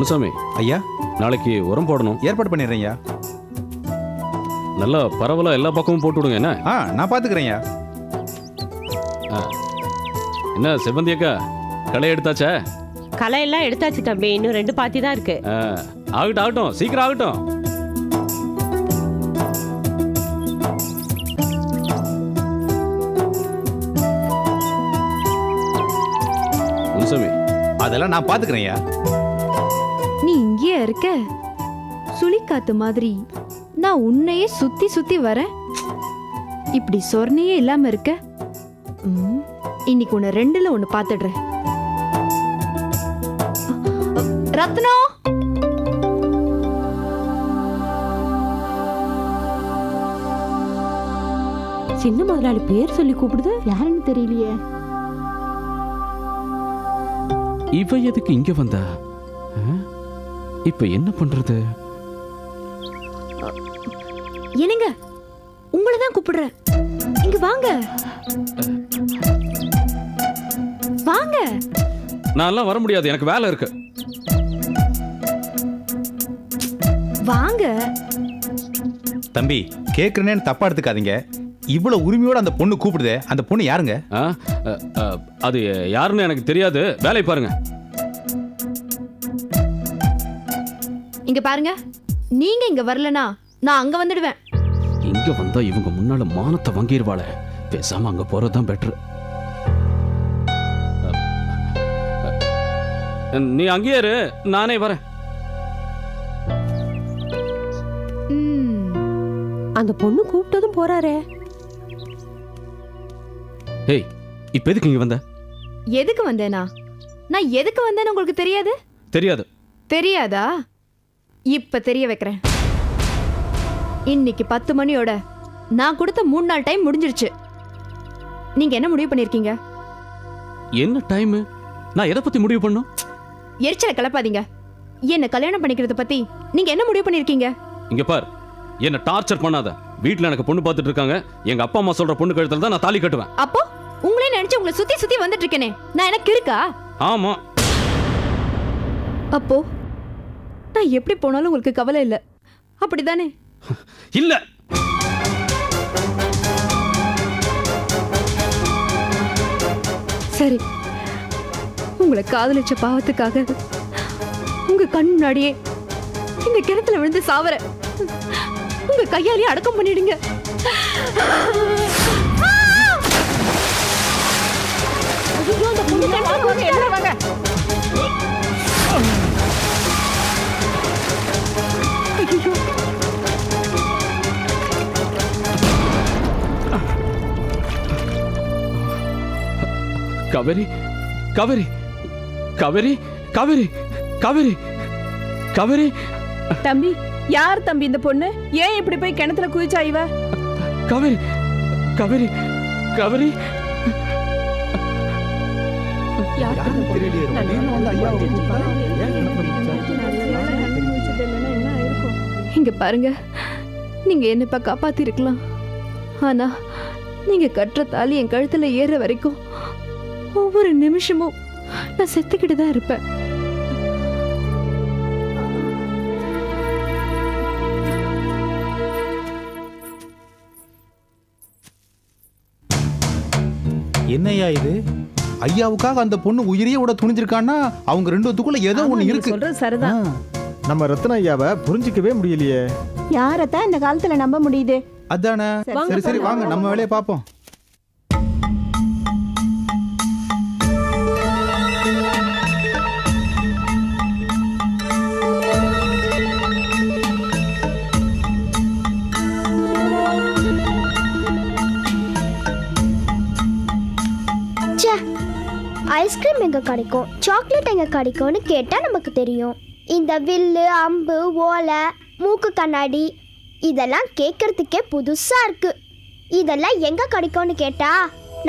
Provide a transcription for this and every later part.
முனுசாமி ஐயா, நாளைக்கு உரம் போடணும். ஏற்பாடு பண்ணிடுறேன் ஐயா. நல்லா பரவலா எல்லா பக்கமும் போட்டு விடுங்க. என்ன நான் பாத்துக்கிறேன் ஐயா. என்ன செவ்வந்தி அக்கா, களை எடுத்தாச்சா? களை எல்லாம் எடுத்தாச்சு தம்பி, இன்னும் 2 பாத்தி தான் இருக்கு. ஆகட்டும் ஆகட்டும், சீக்கிரம் ஆகட்டும். முனுசாமி, அதெல்லாம் நான் பாத்துக்கிறேன் ஐயா. நீ இங்கேயே இருக்க, சுழிக்காத்து மாதிரி நான் உன்னையே சுத்தி சுத்தி வரேன். இப்படி சொர்ணையே இல்லாம இருக்க. இன்னைக்கு உன்னை 2ல 1 பாத்துடுறேன். ரத்னம், சின்ன முதலாளி பேர் சொல்லி கூப்பிடுது, யாருன்னு தெரியலையே. இவ எதுக்கு இங்க வந்தா? இப்ப என்ன பண்றது? என்னங்க, உங்களை தான் கூப்பிடுறேன். இங்க வாங்க வாங்க. நான் எல்லாம் வர முடியாது, எனக்கு வேலை இருக்கு. வாங்க தம்பி, கேக்குறேன்னு தப்பா எடுத்துக்காதீங்க. இவ்வளவு உரிமையோட அந்த பொண்ணு கூப்பிடுதே, அந்த பொண்ணு யாருங்க? அது யாருன்னு எனக்கு தெரியாது, வேலை பாருங்க. இங்க பாருங்க, நீங்க இங்க வரலனா நான் அங்க வந்துடுவேன். இங்க வந்தா இவங்க முன்னால மானத்தை வாங்கிடுவாள. பேசாம அங்க போறதுதான் பெட்டர். நீ அங்கேயே இரு, நானே வரேன். அந்த பொண்ணு கூப்பிட்டதும் போறாரே. ஏய், இப்ப எதுக்கு இங்க வந்த? எதுக்கு வந்தேனா? நான் எதுக்கு வந்தேன்னு உங்களுக்கு தெரியாது? தெரியாது. தெரியாதா? இப்ப தெரிய வைக்கிறேன். இன்னைக்கு 10 மணியோட நான் கொடுத்த 3 நாள் டைம் முடிஞ்சிருச்சு. நீங்க என்ன முடிவு பண்ணிருக்கீங்க? என்ன டைம்? நான் எதை பத்தி முடிவு பண்ணும்? எரிச்சலை கிளப்பாதீங்க. என்ன கல்யாணம் பண்ணிக்கிறத பத்தி நீங்க என்ன முடிவு பண்ணிருக்கீங்க? இங்க பார், என்ன டார்ச்சர் பண்ணாத. வீட்டுல எனக்கு பொண்ணு பார்த்துட்டு இருக்காங்க. எங்க அப்பா அம்மா சொல்ற பொண்ணு கழுத்துல தான் நான் தாலி கட்டுவேன். அப்போ உங்களே நினைச்சு உங்களை சுத்தி சுத்தி வந்துட்டு இருக்கேனே, நான் எனக்கு இருக்கா? ஆமா. அப்போ நான் எப்படி போனாலும் உங்களுக்கு கவலை இல்ல, அப்படிதானே? இல்ல. சரி, உங்களை காதலிச்ச பாவத்துக்காக உங்க கண் முன்னாடியே இந்த கிணத்துல விழுந்து சாவர உங்க கையாலேயே அடக்கம் பண்ணிடுங்க. காவேரி, காவேரி, காவேரி, காவேரி, காவேரி, காவேரி. தம்பி, யார் தம்பி இந்த பொண்ணு? ஏன் இப்படி போய் கிணத்துல குதிச்சா இவ? காவேரி, காவேரி, காவேரி. இங்க பாருங்க, நீங்க என்னப்பா காப்பாத்தி இருக்கலாம். ஆனா நீங்க கட்டுற தாலி என் கழுத்துல ஏற வரைக்கும் ஒவ்வொரு நிமிஷமும் நான் செத்துக்கிட்டு தான் இருப்பேன். என்னையா இது? ஐயாவுக்காக அந்த பொண்ணு உயிரையே விட துணிஞ்சிருக்கான்னா அவங்க 2 பேத்துக்குள்ள ஏதோ ஒண்ணு இருக்கு. சொல்றது சரிதான். நம்ம ரத்ன ஐயாவை புரிஞ்சிக்கவே முடியலையே. யாரத்தான் இந்த காலத்துல நம்ப முடியுது? அதானே. சரி சரி, வாங்க நம்ம வேலையை பார்ப்போம். ஐஸ்கிரீம் எங்க கிடைக்கும், சாக்லேட் எங்க கிடைக்கும்னு கேட்டா நமக்கு தெரியும். இந்த வில்லு, அம்பு, ஓலை, மூக்கு கண்ணாடி இதெல்லாம் கேட்கறதுக்கே புதுசா இருக்கு. இதெல்லாம் எங்க கிடைக்கும்னு கேட்டா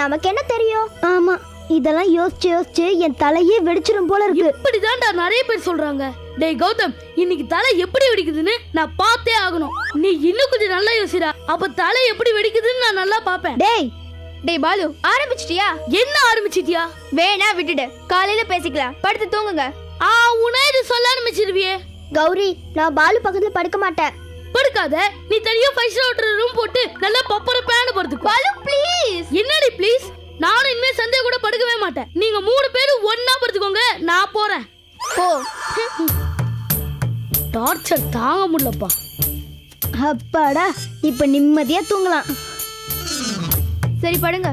நமக்கு என்ன தெரியும்? ஆமா, இதெல்லாம் யோசிச்சு யோசிச்சு என் தலையே வெடிச்சிரும் போல இருக்கு. இப்படிதான்டா நிறைய பேர் சொல்றாங்க. டேய் கௌதம், இன்னைக்கு தலை எப்படி வெடிக்குதுன்னு நான் பார்த்தே ஆகணும். நீ இன்னும் கொஞ்சம் நல்லா யோசிடா, அப்ப தலை எப்படி வெடிக்குதுன்னு நான் நல்லா பாப்பேன். டேய் டேய் பாலு, ஆரம்பிச்சிட்டியா? என்ன ஆரம்பிச்சிட்டியா? வேணா விட்டுடு, காலையில பேசிக்கலாம், படுத்து தூங்குங்க. உனே இது சொல்ல ஆரம்பிச்சிருவியே. கௌரி, நான் பாலு பக்கத்துல படுக்க மாட்டேன். படுக்காத, நீ தனியா 5 ஸ்டார் ரூம் போட்டு நல்லா பப்பர பேன படுத்துக்கோ. பாலு ப்ளீஸ். என்னடி ப்ளீஸ்? நானும் இனிமே சந்தே கூட படுக்கவே மாட்டேன். நீங்க 3 பேரும் ஒண்ணா படுத்துக்கோங்க, நான் போறேன். போ. டார்ச்சர் தாங்க முடியலப்பா. அப்பாடா, இப்ப நிம்மதியா தூங்கலாம். சரி படுங்க.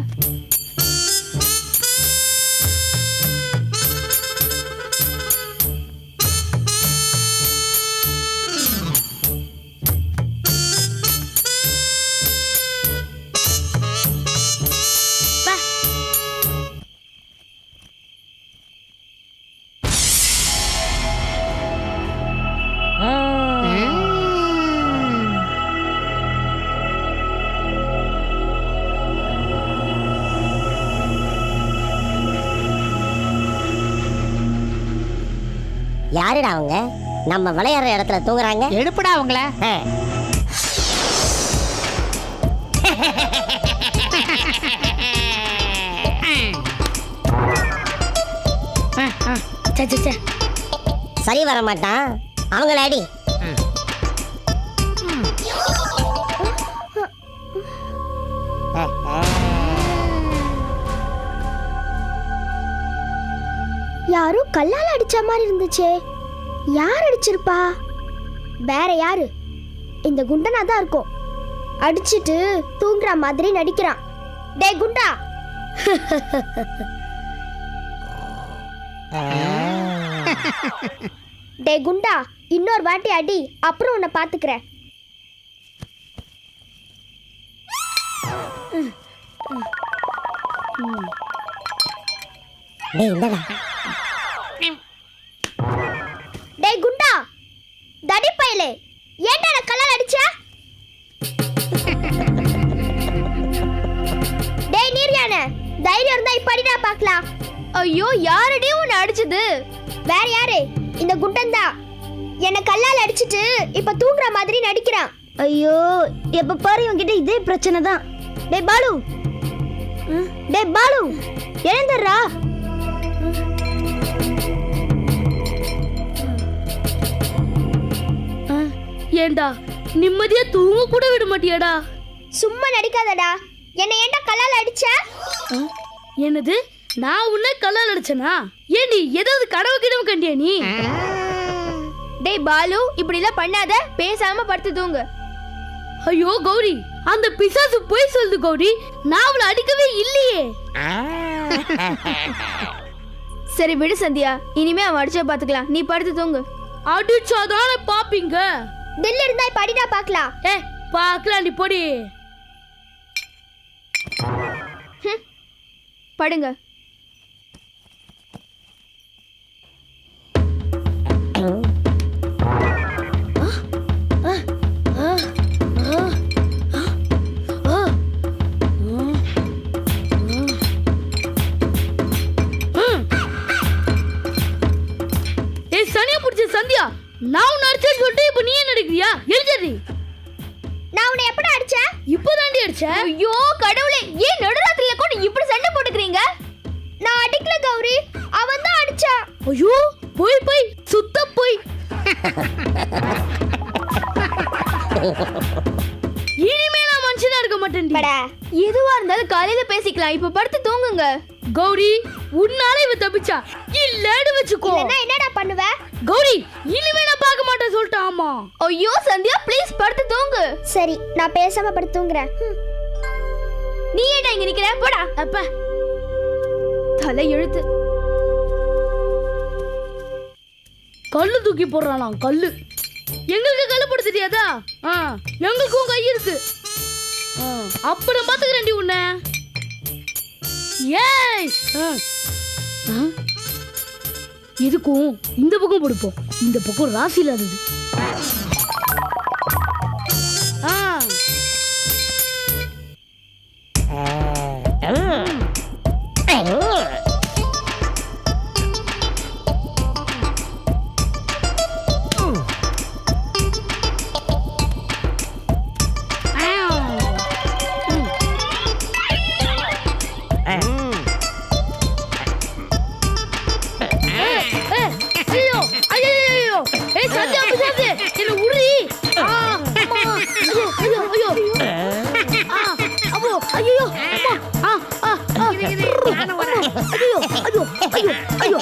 யாருடா அவங்க? நம்ம விளையாடுற இடத்துல தூங்குறாங்க. எடுப்புடா அவங்கள. சரி வர மாட்டான், அவங்கள அடி. யாரோ கல்லால அடிச்ச மாதிரி இருந்துச்சே. யார் அடிச்சிருப்பா? வேற யாரு? இந்த குண்டனா தான் இருக்கும். அடிச்சிட்டு தூங்குற மாதிரி நடிக்கிறான். டேய் குண்டா. டேய் குண்டா, இன்னொரு வாட்டி அடி, அப்புறம் உன்னை பாத்துக்கிறேன். டேய் குண்டா, தடி பயலே, ஏன்டா நான் கல்லால அடிச்ச? டேய் நீர்யானே, தைரியம் இருந்தா இப்ப அடிடா பார்க்கலாம். ஐயோ, யாரடி உன்னை அடிச்சது? வேற யாரு? இந்த குண்டன் தான். என்ன கல்லால அடிச்சிட்டு இப்ப தூங்குற மாதிரி நடிக்கிறான். ஐயோ, எப்ப பாரு இவன்கிட்ட இதே பிரச்சனை தான். டேய் பாலு, டேய் பாலு, எழுந்துடுறா. ஏண்டா நிம்மதியா தூங்க கூட விட மாட்டியாடா? சும்மா நடிக்காதடா. என்ன ஏன்டா கல்லால அடிச்ச? என்னது? நான் உன்னை கல்லால் அடிச்சனா? ஏண்டி ஏதாவது கனவு கிடவு கண்டியா நீ? டேய் பாலு, இப்படி எல்லாம் பண்ணாத, பேசாம படுத்து தூங்கு. ஐயோ கௌரி, அந்த பிசாசு போய் சொல்லுது கௌரி, நான் அவளை அடிக்கவே இல்லையே. சரி விடு சந்தியா, இனிமே அவன் அடிச்சா பாத்துக்கலாம், நீ படுத்து தூங்கு. அடிச்சாதானே பாப்பீங்க. தில் இருந்தா இப்ப அடிடா பார்க்கலாம். பார்க்கலாம், நீ பொடி. படுங்க. சனியா புடிச்ச சந்தியா, நான் உன்னை அடிச்சேன்னு சொல்லிட்டு இப்ப நீ என்ன அடிக்கிறியா? எழுதி. நான் உன்னை எப்படா அடிச்சேன்? இப்பதாண்டி அடிச்சேன். ஐயோ கடவுளே, ஏன் நடுராத்திரில கூட இப்படி சண்டை போட்டுக்கிறீங்க? நான் அடிக்கல கௌரி, அவன் தான் அடிச்சான். ஐயோ, போய் சுத்த போய். இனிமே நான் மனுஷனா இருக்க மாட்டேன். எதுவா இருந்தாலும் காலையில பேசிக்கலாம், இப்ப படுத்து தூங்குங்க. கௌரி, உன்னால இவ தப்பிச்சா இல்லன்னு வெச்சுக்கோ. இல்லனா என்னடா பண்ணுவ? கௌரி, இனிமே நான் பார்க்க மாட்டேன் சொல்லிட்டேன். ஆமா. ஐயோ சந்தியா, ப்ளீஸ் படுத்து தூங்கு. சரி, நான் பேசாம படுத்து தூங்குறேன். நீ ஏன்டா இங்க நிக்கிற? போடா. அப்ப தலை எழுத்து. கல்லு தூக்கி போடுறானாம். கல்லு எங்களுக்கு கல்லு போட தெரியாதா? எங்களுக்கும் கை இருக்கு. அப்புறம் பாத்துக்கிறேன்டி உன்னை. இதுக்கும் இந்த பக்கம் கொடுப்போம். இந்த பக்கம் ராசி இல்லாதது. ஐயோ அம்மா ஐயோ ஐயோ ஐயோ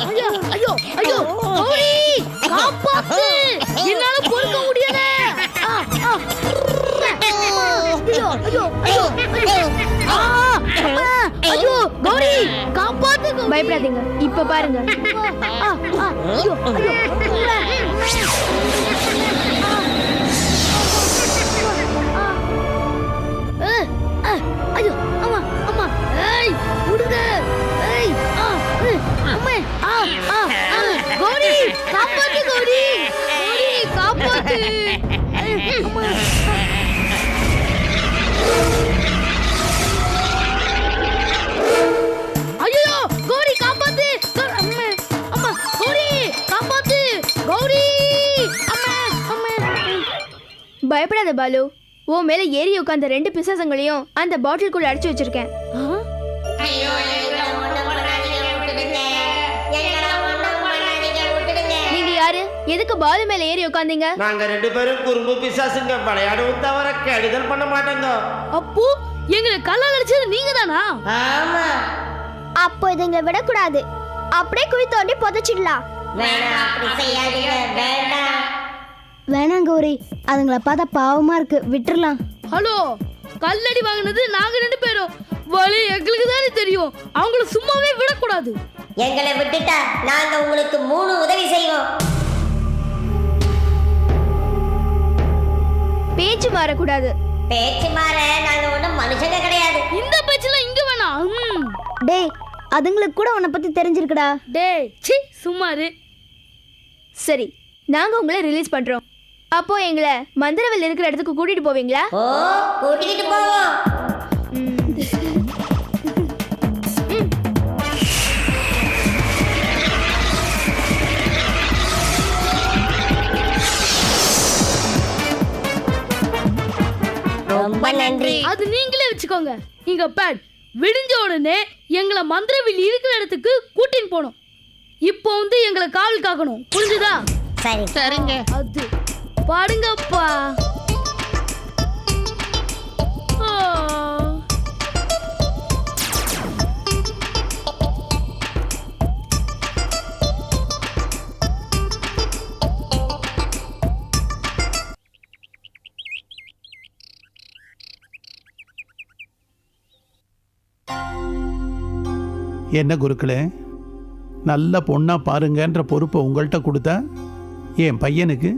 ஐயோ ஐயோ ஐயோ கௌரி காப்பாத்து என்னால பொறுக்க முடியல ஐயோ ஐயோ ஐயோ ஐயோ கௌரி காப்பாத்து பயப்படாதீங்க இப்ப பாருங்க ஐயோ ஐயோ ஐயோ அம்மா அம்மா ஏய் விடுங்க ஏய் அம்மா கௌரி காப்பாத்து கௌரி கௌரி காப்பாத்து அம்மா ஐயோ கௌரி காப்பாத்து அம்மா அம்மா கௌரி காப்பாத்து கௌரி அம்மா அம்மா பயப்படாத பாலு உன் மேல ஏறி உட்கார்ந்த 2 பிசாசங்களையும் அந்த பாட்டிலுக்குள்ள அடைச்சு வச்சிருக்கேன் நீங்க யாரு எதுக்கு பாலு மேல ஏறி உட்கார்ந்தீங்க நாங்க 2 பேரும் குறும்பு பிசாசுங்க விளையாடவும் தவிர கெடுதல் பண்ண மாட்டோங்க அப்போ எங்களை கல்லால் அடிச்சது நீங்க தானா ஆமா அப்போ இதுங்களை விடக்கூடாது, அப்படியே குழி தோண்டி புதைச்சிடலாம். வேணாம் கௌரி, அதுங்களை பார்த்தா பாவமா இருக்கு, விட்டுறலாம். ஹலோ, கல்லடி வாங்கினது நாங்க 2 பேரும், வலி எங்களுக்கு தானே தெரியும், அவங்கள சும்மாவே விடக்கூடாது. எங்களை விட்டுட்டா நாங்க உங்களுக்கு 3 உதவி செய்வோம். பேச்சு மாறக்கூடாது. பேச்சு மாற நாங்க ஒண்ணும் மனுஷங்க கிடையாது. இந்த பேச்சுல இங்க வேணாம். டேய், அதுங்களுக்கு கூட உன்னை பத்தி தெரிஞ்சிருக்குடா. டேய் சி சும்மாரு. சரி, நாங்க உங்களை ரிலீஸ் பண்றோம். அப்போ எங்களை மந்திரவில் இருக்கிற இடத்துக்கு கூட்டிட்டு போவீங்களா? ஓ, கூட்டிட்டு போவோம். ரொம்ப நன்றி. அது நீங்களே வச்சுக்கோங்க. இங்க பேட் விடிஞ்ச உடனே எங்களை மந்திரவில் இருக்கிற இடத்துக்கு கூட்டின்னு போகணும். இப்போ வந்து எங்களை காவல் காக்கணும், புரிஞ்சுதா? சரி சரிங்க. அது பாடுங்கப்பா. என்ன குருக்களே, நல்ல பொண்ணா பாருங்கன்ற பொறுப்பை உங்கள்கிட்ட கொடுத்தா என் பையனுக்கு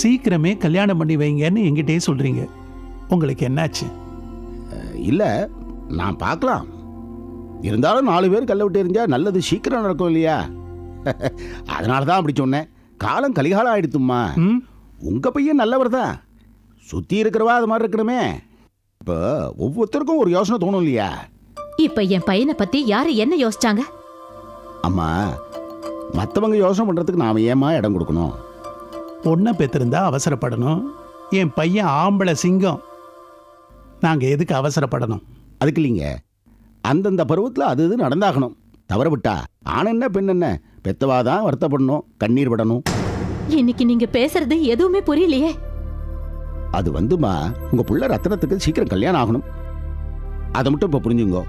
சீக்கிரமே கல்யாணம் பண்ணி வைங்கன்னு என்கிட்டே சொல்றீங்க. உங்களுக்கு என்னாச்சு? இல்லை, நான் பார்க்கலாம். இருந்தாலும் 4 பேர் கல்லை விட்டு எறிஞ்சா நல்லது சீக்கிரம் நடக்கும் இல்லையா? அதனால தான் அப்படி சொன்னேன். காலம் கலிகாலம் ஆயிடுத்தும்மா. உங்கள் பையன் நல்லவர் தான், சுற்றி இருக்கிறவா அது மாதிரி இருக்கணுமே. இப்போ ஒவ்வொருத்தருக்கும் ஒரு யோசனை தோணும் இல்லையா? இப்ப என் பையனை பத்தி யாரு என்ன யோசிச்சாங்க? அம்மா, மற்றவங்க யோசனை பண்ணுறதுக்கு நாம் ஏமா இடம் கொடுக்கணும்? பொண்ணை பெற்றிருந்தா அவசரப்படணும். என் பையன் ஆம்பளை சிங்கம், நாங்கள் எதுக்கு அவசரப்படணும்? அதுக்கு இல்லைங்க, அந்தந்த பருவத்தில் அது இது நடந்தாகணும். தவற விட்டா ஆண் என்ன பெண் என்ன, பெத்தவா தான் வருத்தப்படணும், கண்ணீர் விடணும். இன்னைக்கு நீங்க பேசுறது எதுவுமே புரியலையே. அது வந்துமா, உங்கள் பிள்ளை ரத்தனத்துக்கு சீக்கிரம் கல்யாணம் ஆகணும். அதை மட்டும் இப்போ புரிஞ்சுங்கோ.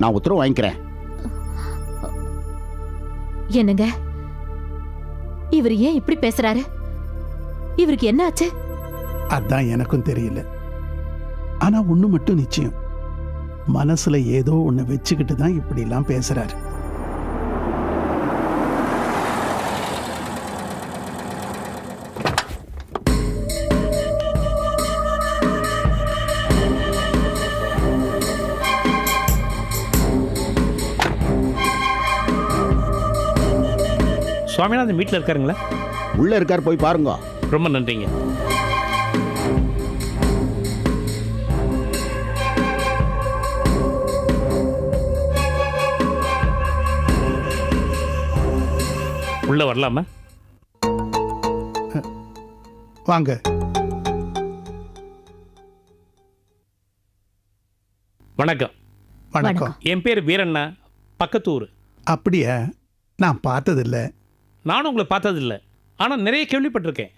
நான் உத்தரவு வாங்கிக்கிறேன். என்னங்க, இவர் ஏன் இப்படி பேசுறாரு? இவருக்கு என்ன ஆச்சு? அதான் எனக்கும் தெரியல. ஆனா ஒண்ணு மட்டும் நிச்சயம், மனசுல ஏதோ ஒண்ணு வச்சுக்கிட்டு தான் இப்படி எல்லாம் பேசுறாரு. சுவாமிநாதன் வீட்டில் இருக்காருங்களா? உள்ள இருக்கார், போய் பாருங்க. ரொம்ப நன்றிங்க. உள்ள வரலாமா? வாங்க. வணக்கம். வணக்கம். என் பேர் வீரண்ணா, பக்கத்தூர். அப்படியா? நான் பார்த்ததில்லை. நானும் உங்களை பார்த்ததில்லை, ஆனால் நிறைய கேள்விப்பட்டிருக்கேன்.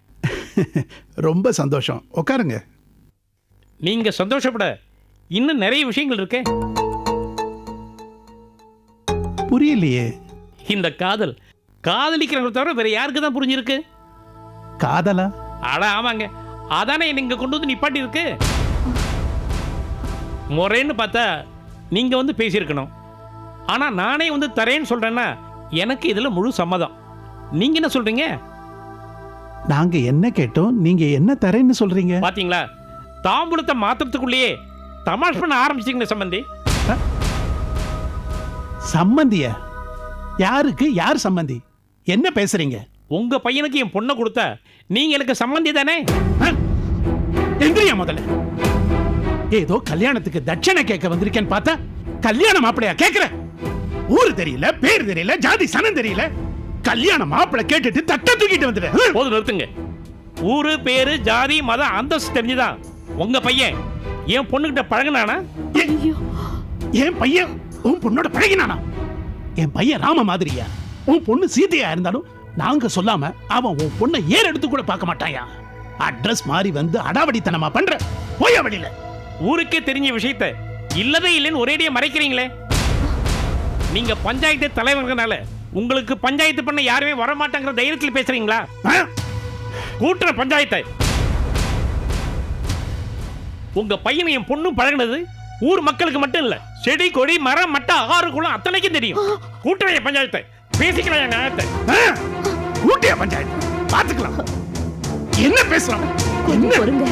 ரொம்ப சந்தோஷம். உட்காருங்க. நீங்க சந்தோஷப்பட இன்னும் நிறைய விஷயங்கள் இருக்கே. புரியலையே. இந்த காதல் காதலிக்கிறவங்க தவிர வேற யாருக்கு தான் புரிஞ்சிருக்கு? காதலா? அட ஆமாங்க, அதானே நீங்க கொண்டு வந்து நிப்பாட்டி இருக்கு. முறைன்னு பார்த்தா நீங்க வந்து பேசியிருக்கணும். ஆனா நானே வந்து தரேன்னு சொல்றேன்னா எனக்கு இதுல முழு சம்மதம். நீங்க என்ன சொல்றீங்க? நாங்க என்ன கேட்டோம், நீங்க என்ன தரேன்னு சொல்றீங்க? பாத்தீங்களா, தாம்பூலத்தை மாத்திரத்துக்குள்ளேயே தமாஷ் பண்ண ஆரம்பிச்சிட்டீங்க சம்பந்தி. சம்பந்திய? யாருக்கு யார் சம்பந்தி? என்ன பேசுறீங்க? உங்க பையனுக்கு என் பொண்ணை கொடுத்தா நீங்க எனக்கு சம்பந்தி தானே? எந்திரியா முதல்ல. ஏதோ கல்யாணத்துக்கு தட்சணை கேட்க வந்திருக்கேன்னு பார்த்தா கல்யாண மாப்பிளையா கேக்குற? ஊரு தெரியல, பேர் தெரியல, ஜாதி சனம் தெரியல, கல்யாண மாப்பிளை கேட்டுட்டு தட்ட தூக்கிட்டு வந்துடு. போது நிறுத்துங்க. ஊரு பேரு ஜாதி மதம் அந்தஸ்து தெரிஞ்சுதான் உங்க பையன் என் பொண்ணுகிட்ட பழகினானா? என் பையன் உன் பொண்ணோட பழகினானா? என் பையன் ராம மாதிரியா? உன் பொண்ணு சீதையா இருந்தாலும் நாங்க சொல்லாம அவன் உன் பொண்ணை ஏற எடுத்து கூட பார்க்க மாட்டாயா? அட்ரஸ் மாறி வந்து அடாவடித்தனமா பண்ற. போய் வழியில. ஊருக்கே தெரிஞ்ச விஷயத்த இல்லவே இல்லைன்னு ஒரேடியா மறைக்கிறீங்களே. நீங்க பஞ்சாயத்து தலைவர்களால உங்களுக்கு பஞ்சாயத்து பண்ண யாருமே வர மாட்டாங்கிற தைரியத்தில் பேசுறீங்களா? கூட்டுற பஞ்சாயத்தை. உங்க பையன் என் பொண்ணும் பழகினது ஊர் மக்களுக்கு மட்டும் இல்ல, செடி கொடி மரம் மட்ட ஆறு குளம் அத்தனைக்கும் தெரியும். கூட்டுற பஞ்சாயத்தை. பேசிக்கலாம் நியாயத்தை. கூட்டிய பஞ்சாயத்து பாத்துக்கலாம். என்ன பேசுறோம்? கொஞ்சம் பொறுங்க.